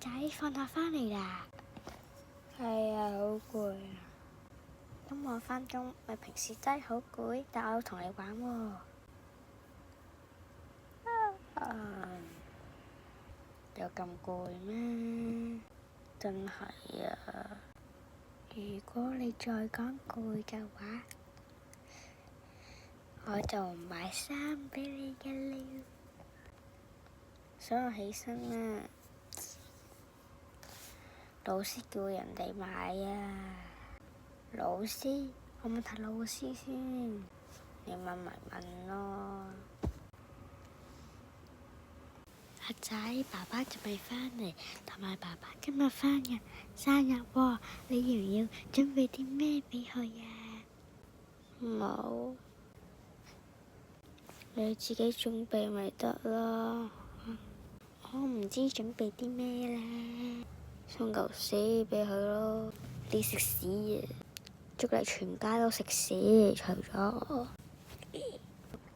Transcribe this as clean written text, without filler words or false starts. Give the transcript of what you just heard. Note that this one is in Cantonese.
仔放學返嚟啦。係啊，好攰啊。咁我返工咪平時真係好攰，但我要同你玩喎。有咁攰咩？真係啊！如果你再講攰嘅話，我就唔買衫俾你嘅了。所以我起身啦，老師叫人哋買啊。老師，我問下老師先，你問咪問咯。阿仔，爸爸仲未返嚟，同埋爸爸今日生日喎，你要唔要準備啲咩俾佢呀？冇，你自己準備咪得咯。我唔知準備啲咩咧，送嚿屎俾佢咯。你食屎啊！祝你全家都食屎，除咗我。